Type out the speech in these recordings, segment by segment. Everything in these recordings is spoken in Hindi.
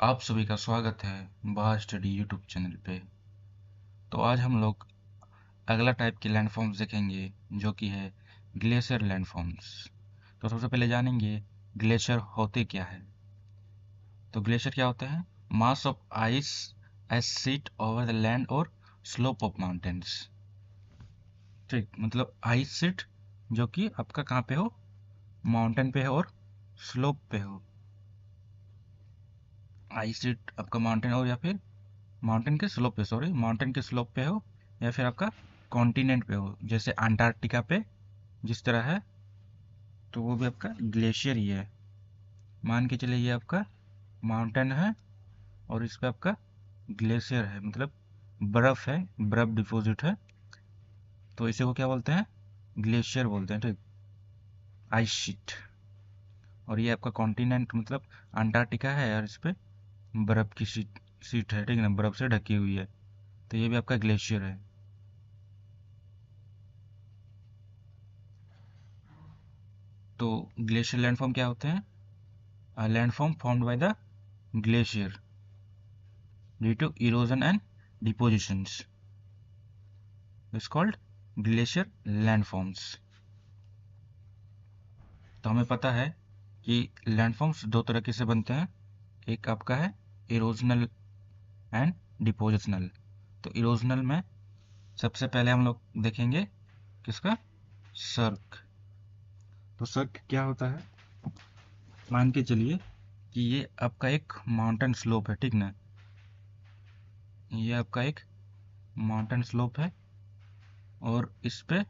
आप सभी का स्वागत है बार स्टडी यूट्यूब चैनल पे। तो आज हम लोग अगला टाइप के लैंडफॉर्म्स देखेंगे जो कि है ग्लेशियर लैंडफॉर्म्स। तो सबसे पहले जानेंगे ग्लेशियर होते क्या है। तो ग्लेशियर क्या होता है? Mass of ice as sheet over the land और स्लोप ऑफ माउंटेन्स। ठीक, मतलब आइस सीट जो कि आपका कहाँ पे हो, माउंटेन पे हो और स्लोप पे हो। आइस सीट आपका माउंटेन हो या फिर माउंटेन के स्लोप पे, सॉरी माउंटेन के स्लोप पे हो, या फिर आपका कॉन्टिनेंट पे हो, जैसे अंटार्कटिका पे जिस तरह है, तो वो भी आपका ग्लेशियर ही है। मान के चलिए ये आपका माउंटेन है और इस पे आपका ग्लेशियर है, मतलब बर्फ है, बर्फ डिपॉजिट है, तो इसे को क्या बोलते हैं? ग्लेशियर बोलते हैं। ठीक, आइस शीट। और ये आपका कॉन्टिनेंट मतलब अंटार्कटिका है और इस पे बर्फ की शीट है, ठीक है ना, बर्फ से ढकी हुई है, तो ये भी आपका ग्लेशियर है। तो ग्लेशियर लैंडफॉर्म क्या होते हैं? Landform formed by the glacier due to erosion and depositions is called glacier landforms। तो हमें पता है कि लैंडफॉर्म्स दो तरह से बनते हैं। एक आपका है इरोजनल एंड डिपोजिशनल। तो इरोजनल में सबसे पहले हम लोग देखेंगे किसका? सर्क। तो सर्क क्या होता है? मान के चलिए कि ये आपका एक माउंटेन स्लोप है, ठीक ना, ये आपका एक माउंटेन स्लोप है और इस पे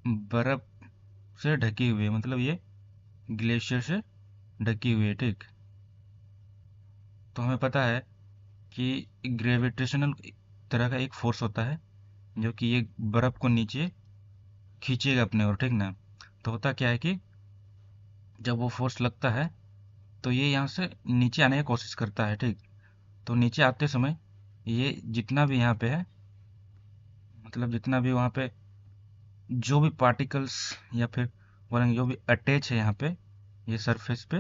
बर्फ से ढकी हुई है, मतलब ये ग्लेशियर से ढकी हुई है। ठीक, तो हमें पता है कि ग्रेविटेशनल तरह का एक फोर्स होता है जो कि ये बर्फ को नीचे खींचेगा अपने ओर, ठीक ना। तो होता क्या है कि जब वो फोर्स लगता है तो ये यहाँ से नीचे आने की कोशिश करता है। ठीक, तो नीचे आते समय ये जितना भी यहाँ पे है, मतलब जितना भी वहाँ पे जो भी पार्टिकल्स या फिर बोलेंगे जो भी अटैच है यहाँ पे, ये सरफेस पे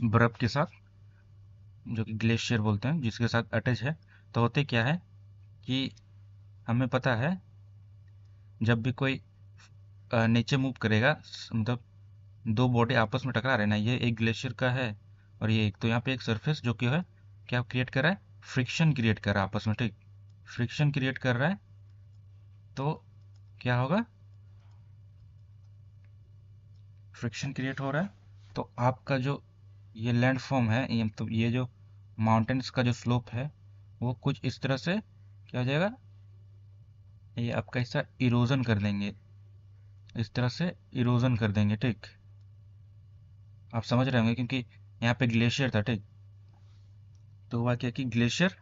बर्फ के साथ, जो कि ग्लेशियर बोलते हैं, जिसके साथ अटैच है, तो होते क्या है कि हमें पता है जब भी कोई नीचे मूव करेगा, मतलब दो बॉडी आपस में टकरा रहे ना, ये एक ग्लेशियर का है और ये एक, तो यहाँ पे एक सरफेस जो कि है क्या क्रिएट कर रहा है? फ्रिक्शन क्रिएट कर रहा है आपस में। ठीक, फ्रिक्शन क्रिएट कर रहा है, तो क्या होगा? फ्रिक्शन क्रिएट हो रहा है, तो आपका जो ये लैंड फॉर्म है, ये मतलब ये जो माउंटेन्स का जो स्लोप है, वो कुछ इस तरह से क्या हो जाएगा, ये आपका हिस्सा इरोजन कर देंगे, इस तरह से इरोजन कर देंगे। ठीक, आप समझ रहे होंगे क्योंकि यहाँ पे ग्लेशियर था। ठीक, तो हुआ क्या कि ग्लेशियर,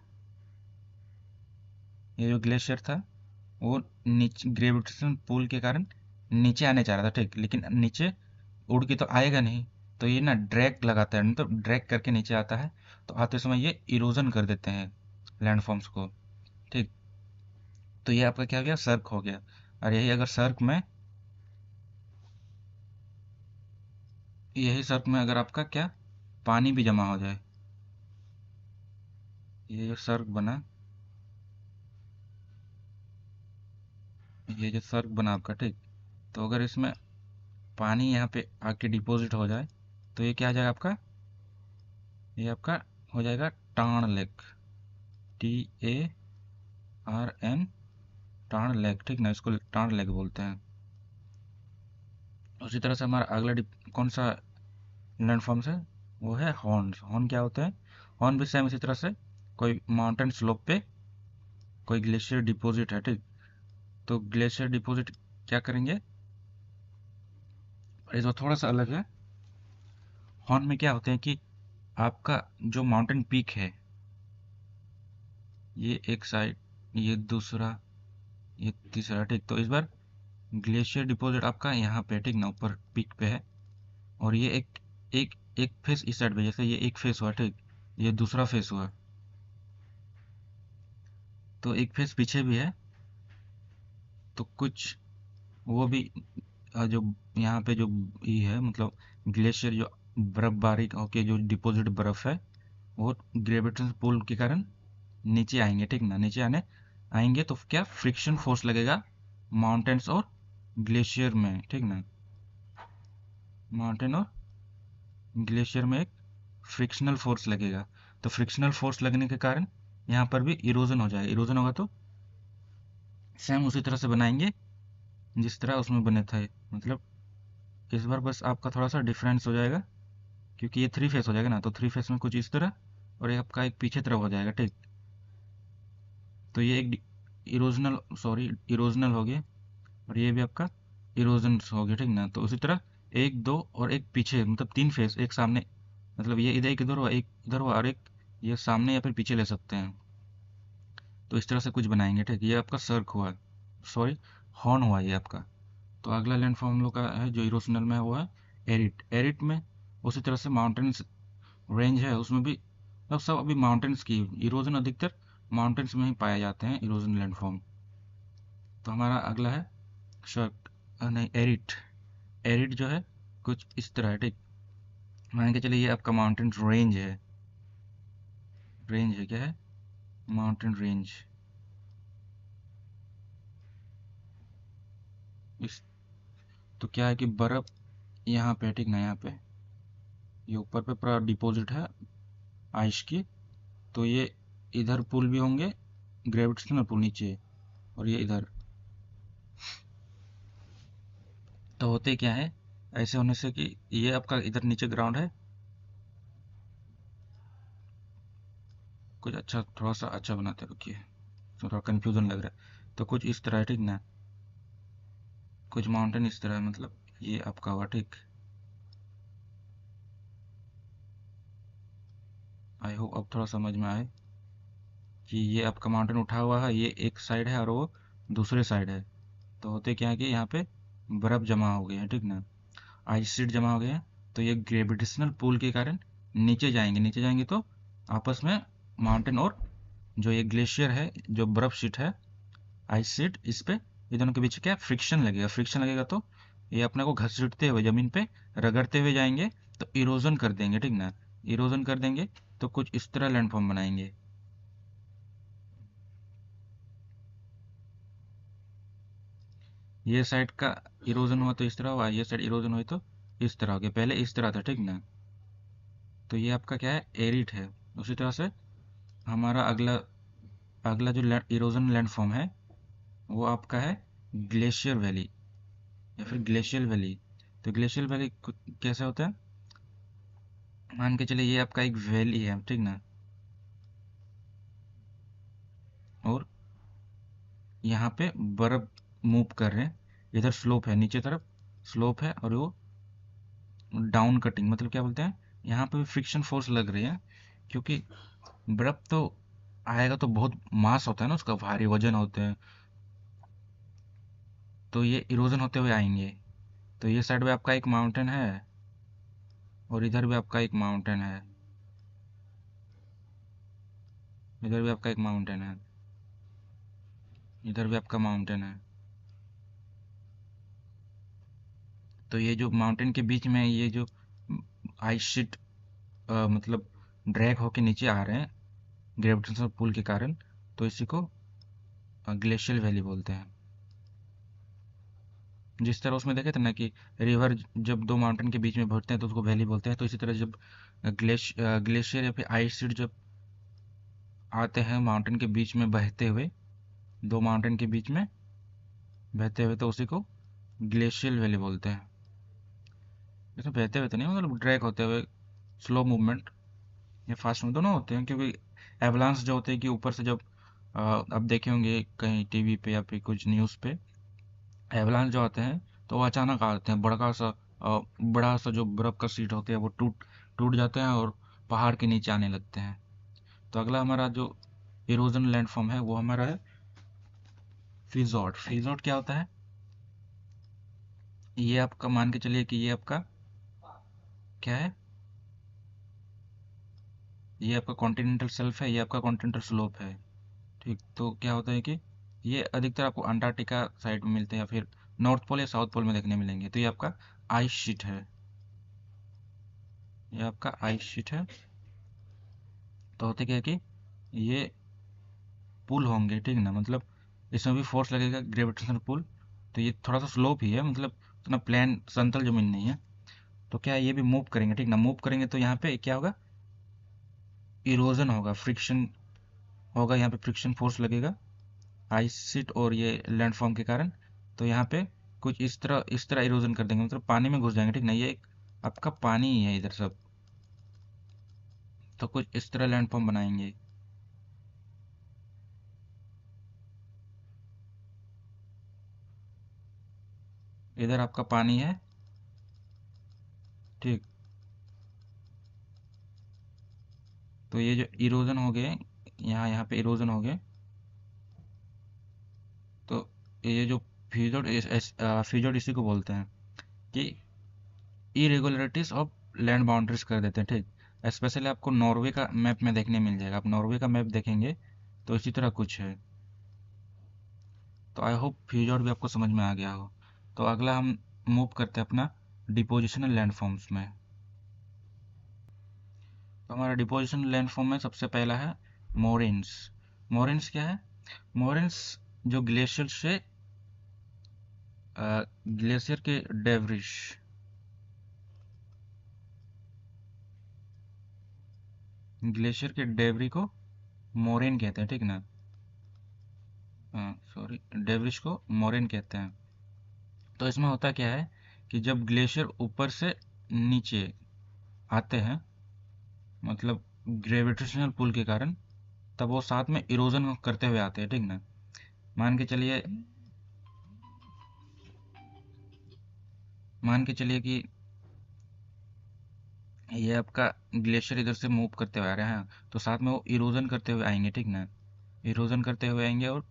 ये जो ग्लेशियर था वो नीचे ग्रेविटेशन पुल के कारण नीचे आने चाह रहा था। ठीक, लेकिन नीचे उड़ के तो आएगा नहीं, तो ये ना ड्रैग लगाता है, मतलब ड्रैग करके नीचे आता है, तो आते समय ये इरोजन कर देते हैं लैंडफॉर्म्स को। ठीक, तो ये आपका क्या हो गया? सर्क हो गया। और यही अगर सर्क में, यही सर्क में अगर आपका क्या पानी भी जमा हो जाए, ये जो सर्क बना, ये जो सर्क बना आपका, ठीक, तो अगर इसमें पानी यहाँ पे आके डिपॉजिट हो जाए, तो ये क्या आ जाएगा आपका? ये आपका हो जाएगा टाण लेक, TARN, टाण लेक। ठीक ना, इसको टाण लेक बोलते हैं। उसी तरह से हमारा अगला कौन सा लैंडफॉर्म्स है? वो है हॉर्न्स। हॉर्न क्या होते हैं? हॉर्न भी सेम इसी तरह से, कोई माउंटेन स्लोप पे कोई ग्लेशियर डिपॉजिट है। ठीक, तो ग्लेशियर डिपॉजिट क्या करेंगे, इस बार थोड़ा सा अलग है। हॉर्न में क्या होते हैं कि आपका जो माउंटेन पीक है, ये एक साइड, ये दूसरा, ये तीसरा। ठीक, तो इस बार ग्लेशियर डिपॉजिट आपका यहाँ पे, ठीक ना, ऊपर पीक पे है, और ये एक एक एक फेस इस साइड पे, जैसे ये एक फेस हुआ, ठीक, ये दूसरा फेस हुआ, तो एक फेस पीछे भी है, तो कुछ वो भी जो यहाँ पे जो ये है मतलब ग्लेशियर जो बर्फबारी होके जो डिपॉजिट बर्फ है वो ग्रेविटेशन पुल के कारण नीचे आएंगे, ठीक ना। नीचे आने आएंगे तो क्या फ्रिक्शन फोर्स लगेगा माउंटेन्स और ग्लेशियर में, ठीक ना। माउंटेन और ग्लेशियर में एक फ्रिक्शनल फोर्स लगेगा, तो फ्रिक्शनल फोर्स लगने के कारण यहाँ पर भी इरोजन हो जाएगा। इरोजन होगा तो सेम उसी तरह से बनाएंगे जिस तरह उसमें बने थे। मतलब इस बार बस आपका थोड़ा सा डिफरेंस हो जाएगा, क्योंकि ये थ्री फेस हो जाएगा ना, तो थ्री फेस में कुछ इस तरह और ये आपका एक पीछे तरफ हो जाएगा, ठीक। तो ये एक इरोजनल हो गया और ये भी आपका इरोजन हो गया, ठीक ना। तो उसी तरह एक दो और एक पीछे, मतलब तीन फेस, एक सामने, मतलब ये इधर एक इधर हुआ, एक इधर हुआ और एक ये सामने या फिर पीछे ले सकते हैं। तो इस तरह से कुछ बनाएंगे, ठीक। ये आपका सर्क हुआ, सॉरी हॉर्न हुआ ये आपका। तो अगला लैंड फॉर्म हम लोग का है जो इरोशनल में है वो है एरिट। एरिट में उसी तरह से माउंटेन्स रेंज है, उसमें भी मतलब सब अभी माउंटेन्स की इरोजन अधिकतर माउंटेन्स में ही पाए जाते हैं इरोजन लैंडफॉर्म। तो हमारा अगला है शर्क, नहीं एरिट। एरिट जो है कुछ इस तरह है, ठीक। मान के चलिए ये आपका माउंटेन रेंज है। रेंज है, क्या है, माउंटेन रेंज। इस तो क्या है कि बर्फ यहाँ पे, ठीक ना, यहाँ पे ये ऊपर पे पूरा डिपॉजिट है आइस की। तो ये इधर पुल भी होंगे, ग्रेविटेशनल पुल नीचे, और ये इधर। तो होते क्या है ऐसे होने से कि ये आपका इधर नीचे ग्राउंड है, कुछ अच्छा थोड़ा सा अच्छा बनाते रुकिए, थोड़ा कंफ्यूजन लग रहा है। तो कुछ इस तरह है, ठीक ना, कुछ माउंटेन इस तरह है, मतलब ये आपका हुआ, ठीक। आई होप अब थोड़ा समझ में आए कि ये आपका माउंटेन उठा हुआ है, ये एक साइड है और वो दूसरे साइड है। तो होते क्या है कि यहाँ पे बर्फ जमा हो गया है, ठीक ना, आइस शीट जमा हो गया है। तो ये ग्रेविटेशनल पुल के कारण नीचे जाएंगे, नीचे जाएंगे तो आपस में माउंटेन और जो ये ग्लेशियर है, जो बर्फ शीट है, आइस शीट, इस पे ये दोनों के बीच क्या फ्रिक्शन लगेगा। फ्रिक्शन लगेगा तो ये अपने को घसीटते हुए जमीन पे रगड़ते हुए जाएंगे, तो इरोजन कर देंगे, ठीक ना। इरोजन कर देंगे तो कुछ इस तरह लैंडफॉर्म बनाएंगे। ये साइड का इरोजन हुआ तो इस तरह हुआ, ये साइड इरोजन हुई तो इस तरह हो गया। पहले इस तरह था, ठीक ना। तो ये आपका क्या है, एरिड है। उसी तरह से हमारा अगला अगला जो इरोजन लैंडफॉर्म है वो आपका है ग्लेशियर वैली या फिर ग्लेशियल वैली। तो ग्लेशियल वैली कैसे होता है, मान के चलिए ये आपका एक वैली है, ठीक ना, और यहाँ पे बर्फ मूव कर रहे हैं। इधर स्लोप है, नीचे तरफ स्लोप है, और वो डाउन कटिंग, मतलब क्या बोलते हैं, यहाँ पे भी फ्रिक्शन फोर्स लग रही है, क्योंकि बर्फ तो आएगा तो बहुत मास होता है ना उसका, भारी वजन होते हैं। तो ये इरोजन होते हुए आएंगे। तो ये साइड में आपका एक माउंटेन है और इधर भी आपका एक माउंटेन है, इधर भी आपका एक माउंटेन है, इधर भी आपका माउंटेन है। तो ये जो माउंटेन के बीच में ये जो आइस शीट मतलब ड्रैग होके नीचे आ रहे हैं ग्रेविटेशनल पुल के कारण, तो इसी को ग्लेशियल वैली बोलते हैं। जिस तरह उसमें देखे थे ना कि रिवर जब दो माउंटेन के बीच में भरते हैं तो उसको वैली बोलते हैं, तो इसी तरह जब ग्लेशियर या फिर आइस शीट जब आते हैं माउंटेन के बीच में बहते हुए, दो माउंटेन के बीच में बहते हुए, तो उसी को ग्लेशियल वैली बोलते हैं। जैसे बहते हुए तो नहीं, मतलब ड्रैग होते हुए, स्लो मूवमेंट या फास्ट मूव दोनों होते हैं, क्योंकि एवलांस जो होते हैं कि ऊपर से जब अब देखे होंगे कहीं टीवी पे या फिर कुछ न्यूज़ पे, एवलांस जो आते हैं तो वो अचानक आते हैं, बड़ा सा जो बर्फ का शीट होते हैं वो टूट टूट जाते हैं और पहाड़ के नीचे आने लगते हैं। तो अगला हमारा जो इरोजन लैंडफॉर्म है वो हमारा है फिजॉट। फिजॉट क्या होता है, ये आपका मान के चलिए कि ये आपका क्या है, ये आपका कॉन्टिनेंटल शेल्फ है, ये आपका कॉन्टिनेंटल स्लोप है, ठीक। तो क्या होता है कि ये अधिकतर आपको अंटार्कटिका साइड में मिलते हैं या फिर नॉर्थ पोल या साउथ पोल में देखने मिलेंगे। तो ये आपका आइस शीट है, ये आपका आइस शीट है। तो होते क्या है कि ये पुल होंगे, ठीक ना, मतलब इसमें भी फोर्स लगेगा, ग्रेविटेशनल पुल। तो ये थोड़ा सा स्लोप ही है, मतलब उतना प्लेन समतल जमीन नहीं है। तो क्या है, ये भी मूव करेंगे, ठीक ना, मूव करेंगे तो यहाँ पे क्या होगा, इरोजन होगा, फ्रिक्शन होगा, यहाँ पे फ्रिक्शन फोर्स लगेगा आइस शीट और ये लैंडफॉर्म के कारण। तो यहाँ पे कुछ इस तरह इरोजन कर देंगे, मतलब पानी में घुस जाएंगे, ठीक ना, ये एक आपका पानी ही है इधर सब। तो कुछ इस तरह लैंडफॉर्म बनाएंगे। इधर आपका पानी है, ठीक। तो ये जो इरोजन हो गए, यहाँ यहाँ पे इरोजन हो गए। तो ये जो फ्यूजन, फ्यूजन इसी को बोलते हैं कि इरेगुलरिटीज ऑफ लैंड बाउंड्रीज कर देते हैं, ठीक। स्पेशली आपको नॉर्वे का मैप में देखने मिल जाएगा, आप नॉर्वे का मैप देखेंगे तो इसी तरह कुछ है। तो आई होप फ्यूजन भी आपको समझ में आ गया हो। तो अगला हम मूव करते हैं अपना डिपोजिशनल लैंडफॉर्म्स में। तो हमारा डिपोजिशनल लैंडफॉर्म में सबसे पहला है मोरेन्स। मोरेन्स क्या है, मोरेन्स जो ग्लेशियर से ग्लेशियर के डेब्रिस, ग्लेशियर के डेब्री को मोरेन कहते हैं, ठीक ना। सॉरी, डेब्रिस को मोरेन कहते हैं। तो इसमें होता क्या है कि जब ग्लेशियर ऊपर से नीचे आते हैं, मतलब ग्रेविटेशनल पुल के कारण, तब वो साथ में इरोजन करते हुए आते हैं, ठीक ना। मान के चलिए, मान के चलिए कि ये आपका ग्लेशियर इधर से मूव करते हुए आ रहे हैं, तो साथ में वो इरोजन करते हुए आएंगे, ठीक ना। इरोजन करते हुए आएंगे और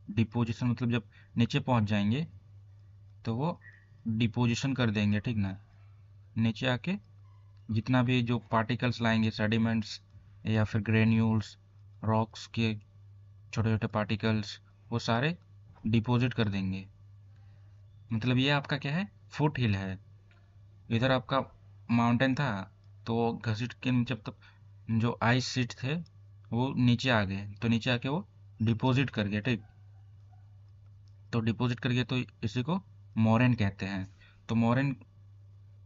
डिपोजिशन, मतलब जब नीचे पहुंच जाएंगे तो वो डिपोजिशन कर देंगे, ठीक ना। नीचे आके जितना भी जो पार्टिकल्स लाएंगे, सेडिमेंट्स या फिर ग्रेन्यूल्स, रॉक्स के छोटे छोटे पार्टिकल्स, वो सारे डिपॉजिट कर देंगे। मतलब ये आपका क्या है, फुट हिल है। इधर आपका माउंटेन था, तो वो घसीट के नीचे, तब जो आइस शीट थे वो नीचे आ गए, तो नीचे आके वो डिपॉजिट कर गए, ठीक। तो डिपॉजिट कर गए, तो इसी को मोरेन कहते हैं। तो मोरेन,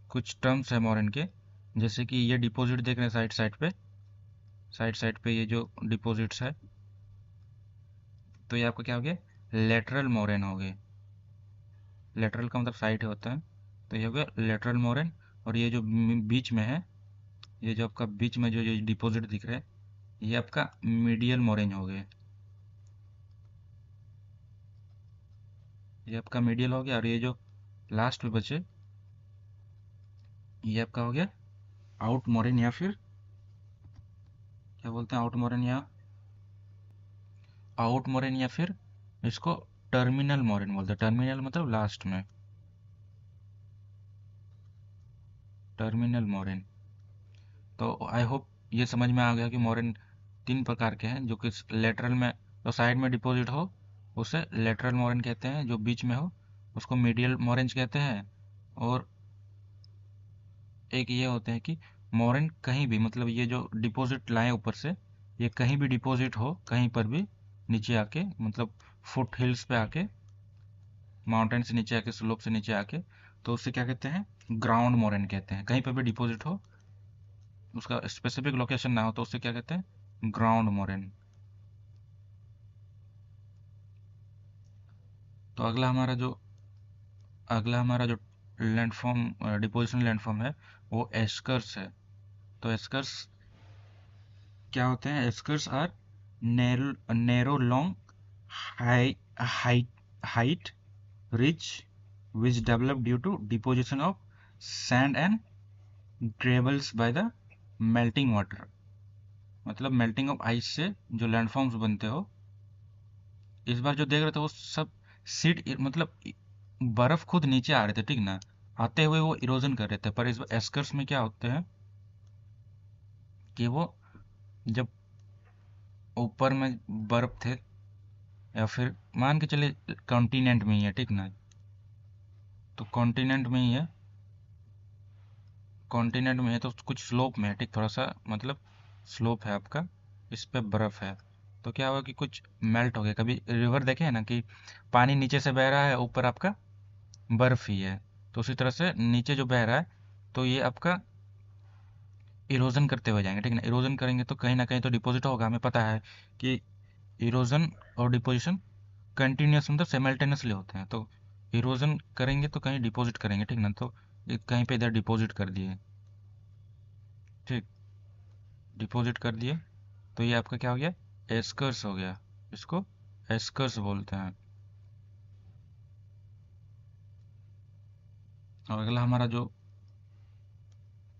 कुछ टर्म्स है मोरेन के, जैसे कि ये डिपॉजिट देख रहे हैं साइड साइड पे, साइड साइड पे ये जो डिपॉजिट्स है, तो ये आपका क्या हो गया, लेटरल मोरेन हो गए। लेटरल का मतलब साइड होता है, तो ये हो गया लेटरल मोरेन। और ये जो बीच में है, ये जो आपका बीच में जो डिपॉजिट दिख रहा है, ये आपका मीडियल मोरेन हो गए। ये आपका मीडियल हो गया। और ये जो लास्ट में बचे, ये आपका हो गया आउट मोरेन, या फिर क्या बोलते हैं, आउट मोरेन, या आउट मोरेन, या फिर इसको टर्मिनल मोरेन बोलते हैं। टर्मिनल मतलब लास्ट में, टर्मिनल मोरेन। तो आई होप ये समझ में आ गया कि मोरेन तीन प्रकार के हैं, जो कि लेटरल में, जो साइड में डिपॉजिट हो उसे लेटरल मोरेन कहते हैं, जो बीच में हो उसको मीडियल मोरेन्स कहते हैं। और एक ये होते हैं कि मोरेन कहीं भी, मतलब ये जो डिपॉजिट लाए ऊपर से, ये कहीं भी डिपॉजिट हो, कहीं पर भी नीचे आके, मतलब फुट हिल्स पे आके, माउंटेन से नीचे आके, स्लोप से नीचे आके, तो उससे क्या कहते हैं, ग्राउंड मोरेन कहते हैं। कहीं पर भी डिपॉजिट हो, उसका स्पेसिफिक लोकेशन ना हो, तो उससे क्या कहते हैं, ग्राउंड मोरेन। तो अगला हमारा जो लैंडफॉर्म, डिपोजिशन लैंडफॉर्म है, वो एस्कर्स है। तो एस्कर्स क्या होते हैं, eskers are narrow long height height ridge which develop due to deposition of sand and gravels by the melting water। मतलब मेल्टिंग ऑफ आइस से जो लैंडफॉर्म्स बनते हो, इस बार जो देख रहे थे वो सब सीड, मतलब बर्फ खुद नीचे आ रहे थे, ठीक ना, आते हुए वो इरोजन कर रहे थे। पर इस बार एस्कर्स में क्या होते हैं कि वो जब ऊपर में बर्फ थे, या फिर मान के चले कॉन्टिनेंट में ही है, ठीक ना, तो कॉन्टिनेंट में ही है, कॉन्टिनेंट में है तो कुछ स्लोप में है, ठीक, थोड़ा सा मतलब स्लोप है आपका, इस पे बर्फ है। तो क्या होगा कि कुछ मेल्ट हो गया। कभी रिवर देखे हैं ना कि पानी नीचे से बह रहा है, ऊपर आपका बर्फ ही है। तो उसी तरह से नीचे जो बह रहा है, तो ये आपका इरोजन करते हुए जाएंगे, ठीक है ना। इरोजन करेंगे तो कहीं ना कहीं तो डिपॉजिट होगा, हमें पता है कि इरोजन और डिपोजिशन कंटिन्यूस मतलब सिमल्टेनियसली होते हैं। तो इरोजन करेंगे तो कहीं डिपॉजिट करेंगे, ठीक ना। तो कहीं पे इधर डिपॉजिट कर दिए, ठीक, डिपॉजिट कर दिए, तो ये आपका क्या हो गया, एस्कर्स हो गया। इसको एस्कर्स बोलते हैं। और अगला हमारा जो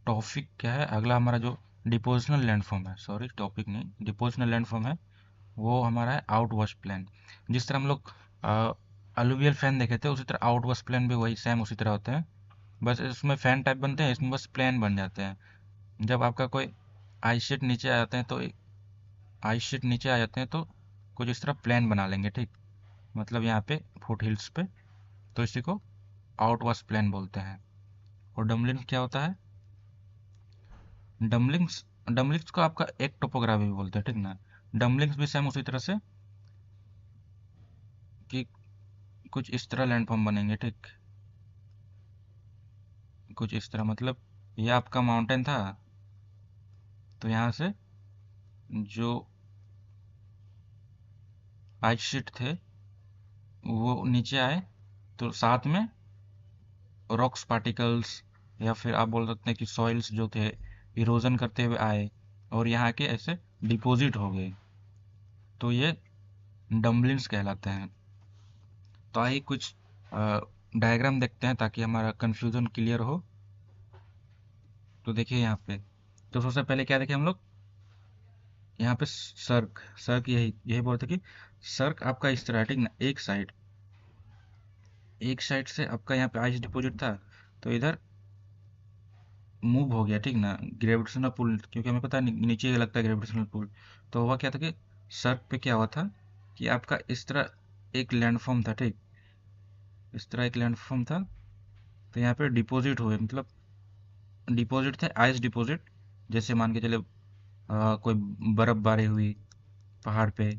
टॉपिक क्या है, अगला हमारा जो डिपोजिशनल लैंडफॉर्म है, सॉरी टॉपिक नहीं, डिपोजिशनल लैंडफॉर्म है, वो हमारा है आउटवाश प्लान। जिस तरह हम लोग अलुवियल फैन देखे थे, उसी तरह आउटवाश प्लान भी वही सेम उसी तरह होते हैं। बस इसमें फैन टाइप बनते हैं, इसमें बस प्लेन बन जाते हैं। जब आपका कोई आइस शीट नीचे आ जाते हैं तो आइस शीट नीचे आ जाते हैं तो कुछ इस तरह प्लेन बना लेंगे, ठीक, मतलब यहाँ पे फुट हिल्स पे। तो इसी को आउट वाश प्लेन बोलते हैं। और डमलिंग्स क्या होता है, डमलिंग्स, डमलिंग्स को आपका एक टोपोग्राफी भी बोलते हैं, ठीक ना। डमलिंग्स भी सेम उसी तरह से कि कुछ इस तरह लैंडफॉर्म बनेंगे, ठीक, कुछ इस तरह, मतलब ये आपका माउंटेन था, तो यहाँ से जो आइस शीट थे वो नीचे आए, तो साथ में रॉक्स पार्टिकल्स, या फिर आप बोल सकते हैं कि सॉइल्स जो थे इरोजन करते हुए आए और यहाँ के ऐसे डिपॉजिट हो गए, तो ये डम्बलिंग्स कहलाते हैं। तो आइए कुछ डायग्राम देखते हैं ताकि हमारा कंफ्यूजन क्लियर हो। तो देखिए यहाँ पे, तो सबसे पहले क्या देखें हम लोग, यहाँ पे सर्क, सर्क यही यही बोलते कि सर्क आपका इस तरह, ठीक ना, एक साइड से आपका यहाँ पे आइस डिपॉजिट था, तो इधर मूव हो गया, ठीक ना, ग्रेविटेशनल पुल, क्योंकि हमें पता है नीचे लगता है ग्रेविटेशनल पुल। तो हुआ क्या था कि सर्क पे क्या हुआ था कि आपका इस तरह एक लैंडफॉर्म था, ठीक, इस तरह एक लैंडफॉर्म था। तो यहाँ पे डिपॉजिट हुए, मतलब डिपॉजिट थे, आइस डिपॉजिट। जैसे मान के चले कोई बर्फबारी हुई पहाड़ पे,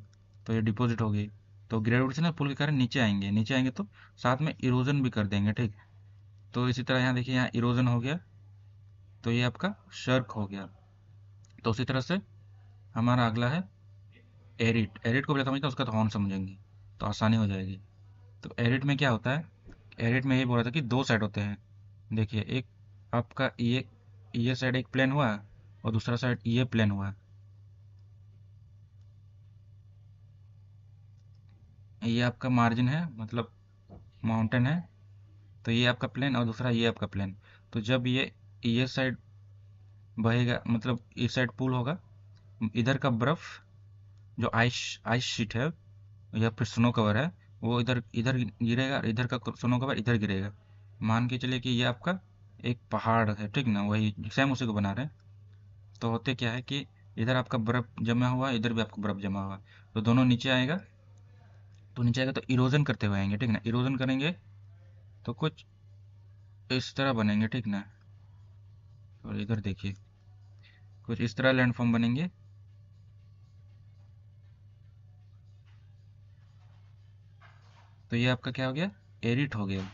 तो ये डिपॉजिट हो गई। तो ग्रेविटेशनल पुल के कारण नीचे आएंगे, नीचे आएंगे तो साथ में इरोजन भी कर देंगे, ठीक। तो इसी तरह यहाँ देखिए, यहाँ इरोजन हो गया, तो ये आपका शर्क हो गया। तो उसी तरह से हमारा अगला है एरिट। एरिट को पहले समझते हैं, उसका तो हॉर्न समझेंगे तो आसानी हो जाएगी। तो एरिट में क्या होता है, एरिट में ये बोल रहा था कि दो साइड होते हैं। देखिए, एक आपका ये साइड एक प्लेन हुआ और दूसरा साइड ये प्लेन हुआ। ये आपका मार्जिन है, मतलब माउंटेन है, तो ये आपका प्लेन और दूसरा ये आपका प्लेन। तो जब ये साइड बहेगा, मतलब इस साइड पुल होगा, इधर का बर्फ जो आइस आइस शीट है या फिर स्नो कवर है, वो इधर इधर गिरेगा और इधर का स्नो कवर इधर गिरेगा। मान के चलिए कि ये आपका एक पहाड़ है, ठीक ना, वही सेम उसी को बना रहे हैं। तो होते क्या है कि इधर आपका बर्फ जमा हुआ, इधर भी आपका बर्फ जमा हुआ, तो दोनों नीचे आएगा। तो नीचे आएगा तो इरोजन करते हुए आएंगे, ठीक ना, इरोजन करेंगे तो कुछ इस तरह बनेंगे, ठीक ना। और इधर देखिए, कुछ इस तरह लैंडफॉर्म बनेंगे। तो ये आपका क्या हो गया, एरिट हो गया।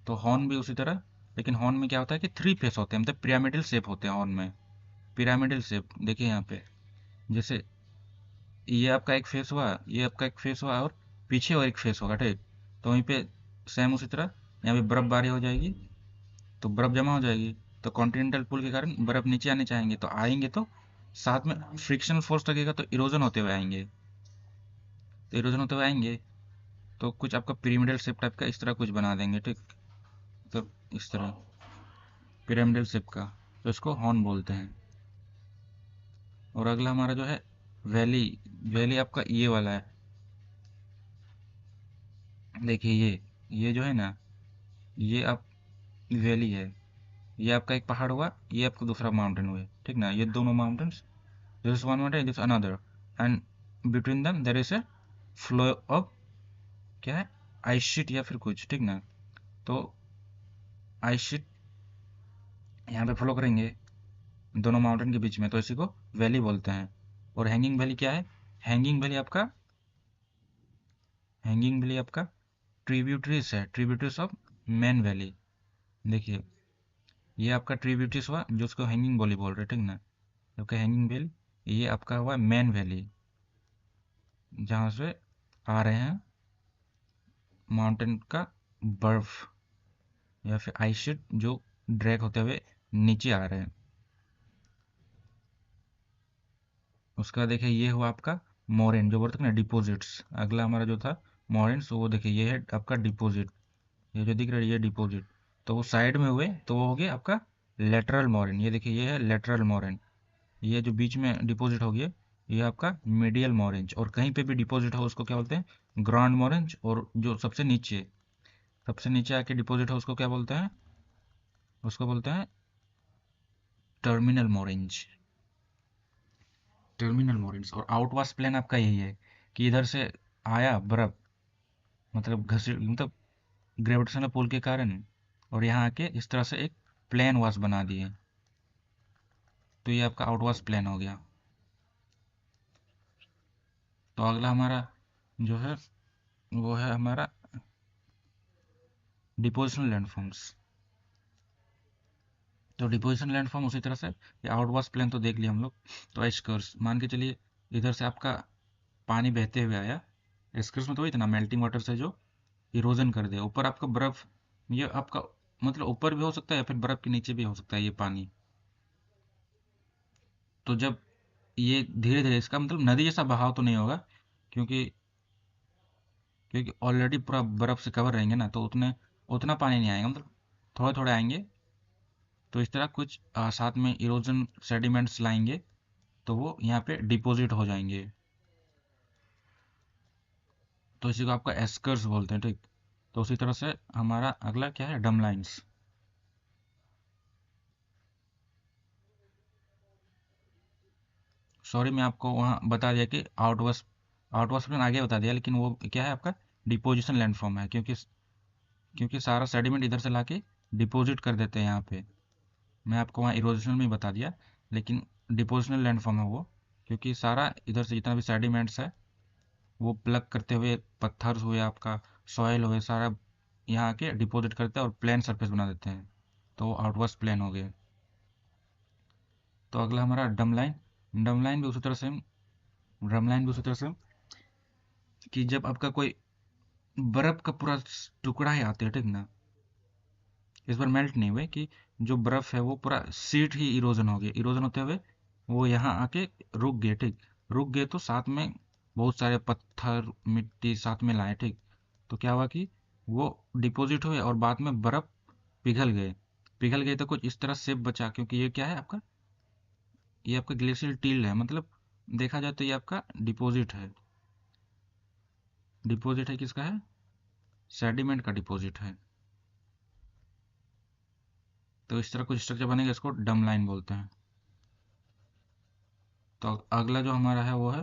तो हॉर्न भी उसी तरह, लेकिन हॉर्न में क्या होता है कि थ्री फेस होते हैं, मतलब पिरामिडल शेप होते हैं हॉर्न में, पिरामिडल शेप। देखिए यहाँ पे, जैसे ये आपका एक फेस हुआ, ये आपका एक फेस हुआ, और पीछे और एक फेस होगा, ठीक। तो वहीं पे सेम उसी तरह यहाँ पे बर्फबारी हो जाएगी, तो बर्फ जमा हो जाएगी। तो कॉन्टिनेंटल पुल के कारण बर्फ नीचे आने चाहेंगे, तो आएंगे तो साथ में फ्रिक्शनल फोर्स लगेगा, तो इरोजन होते हुए आएंगे। तो इरोजन होते हुए आएंगे तो कुछ आपका पिरामिडल शेप टाइप का इस तरह कुछ बना देंगे, ठीक, तो इस तरह पिरामिडल शेप का, तो इसको हॉर्न बोलते हैं। और अगला हमारा जो है वैली, वैली आपका ये वाला है। देखिए ये जो है ना, ये आप वैली है, ये आपका एक पहाड़ हुआ, ये आपका दूसरा माउंटेन हुआ, ठीक ना, ये दोनों mountains, this one mountain, this another, and between them there is a flow of क्या है, आइस शीट या फिर कुछ, ठीक ना। तो आइस शीट यहाँ पे फ्लो करेंगे दोनों माउंटेन के बीच में, तो इसी को वैली बोलते हैं। और हैंगिंग वैली क्या है? हैंगिंग वैली आपका ट्रिब्यूटरीज है, ट्रिब्यूटरीज ऑफ मेन वैली। देखिए ये आपका ट्रिब्यूटरीज हुआ जो उसको हैंगिंग वैली बोल रहे हैं, ठीक ना। आपका हैंगिंग वैली, ये आपका हुआ मेन वैली, जहाँ से आ रहे हैं माउंटेन का बर्फ या फिर आइस शीट जो ड्रैग होते हुए नीचे आ रहे हैं। उसका देखिए ये हुआ आपका मोरेन, जो बोलते हैं ना डिपॉजिट्स। अगला हमारा जो था मोरेन्स, वो देखिए ये है आपका डिपॉजिट, ये जो दिख रहा है ये डिपॉजिट। तो वो साइड में हुए तो वो हो गया आपका लेटरल मोरेन। ये देखिए ये है लेटरल मोरेन। ये जो बीच में डिपॉजिट हो गया ये आपका मीडियल मोरेंज। और कहीं पे भी डिपॉजिट हो उसको क्या बोलते हैं? ग्राउंड मोरेंज। और जो सबसे नीचे आके डिपॉजिट हो उसको क्या बोलते हैं? उसको बोलते हैं टर्मिनल मोरेंज। टर्मिनल मोरेंज। और आउटवाश प्लेन आपका यही है कि इधर से आया बर्फ, मतलब घसीट, मतलब ग्रेविटेशनल पुल के कारण, और यहाँ आके इस तरह से एक प्लेन वाश बना दिए। तो ये आपका आउटवाश प्लेन हो गया। तो अगला हमारा जो है वो है हमारा डिपोजिशनल लैंडफॉर्म्स। तो डिपोजिशन लैंडफॉर्म उसी तरह से, ये आउटवाश प्लेन तो देख लिया हम लोग। तो एस्कर्स मान के चलिए इधर से आपका पानी बहते हुए आया, एस्कर्स में तो वही था ना, मेल्टिंग वाटर से जो इरोजन कर दिया ऊपर आपका बर्फ। ये आपका मतलब ऊपर भी हो सकता है या फिर बर्फ के नीचे भी हो सकता है ये पानी। तो जब ये धीरे धीरे, इसका मतलब नदी जैसा बहाव तो नहीं होगा, क्योंकि क्योंकि ऑलरेडी पूरा बर्फ से कवर रहेंगे ना, तो उतने उतना पानी नहीं आएगा, मतलब थोड़े थोड़े आएंगे। तो इस तरह कुछ साथ में इरोजन सेडिमेंट्स लाएंगे, तो वो यहाँ पे डिपॉजिट हो जाएंगे। तो इसी को आपका एस्कर्स बोलते हैं, ठीक। तो उसी तरह से हमारा अगला क्या है? डम लाइन्स। सॉरी मैं आपको वहाँ बता दिया कि आउटवर्स प्लेन आगे बता दिया, लेकिन वो क्या है आपका डिपोजिशन लैंडफॉर्म है, क्योंकि सारा सेडिमेंट इधर से लाके डिपॉजिट कर देते हैं यहाँ पे। मैं आपको वहाँ इरोजन में बता दिया, लेकिन डिपोजिशनल लैंडफॉर्म है वो, क्योंकि सारा इधर से जितना भी सेडिमेंट्स है वो प्लग करते हुए, पत्थर हुए आपका, सॉइल हुए, सारा यहाँ आके डिपॉजिट करते हैं और प्लेन सरफेस बना देते हैं। तो आउटवर्स प्लेन हो गए। तो अगला हमारा डम लाइन। डम लाइन भी उसी तरह से कि जब आपका कोई बर्फ का पूरा टुकड़ा ही आते हैं, ठीक ना। इस बार मेल्ट नहीं हुए कि जो बर्फ है वो पूरा सीट ही इरोजन हो गया, इरोजन होते हुए वो यहाँ आके रुक गए, ठीक। रुक गए तो साथ में बहुत सारे पत्थर मिट्टी साथ में लाए, ठीक। तो क्या हुआ कि वो डिपॉजिट हुए और बाद में बर्फ पिघल गए तो कुछ इस तरह शेप बचा, क्योंकि ये आपका ग्लेशियल टिल्ड है, मतलब देखा जाए तो ये आपका डिपॉजिट है किसका है? सेडिमेंट का डिपॉजिट है। तो इस तरह कुछ स्ट्रक्चर बनेगा, इसको डम लाइन बोलते हैं। तो अगला जो हमारा है वो है,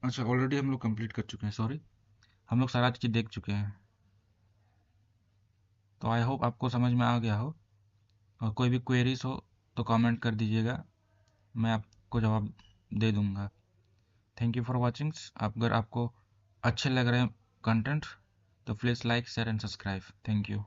अच्छा ऑलरेडी हम लोग कंप्लीट कर चुके हैं, सॉरी, हम लोग सारा चीज़ देख चुके हैं। तो आई होप आपको समझ में आ गया हो, और कोई भी क्वेरीज हो तो कमेंट कर दीजिएगा, मैं आपको जवाब दे दूंगा। Thank you for watching. अगर आपको अच्छे लग रहे हैं कंटेंट तो please like share and subscribe. Thank you.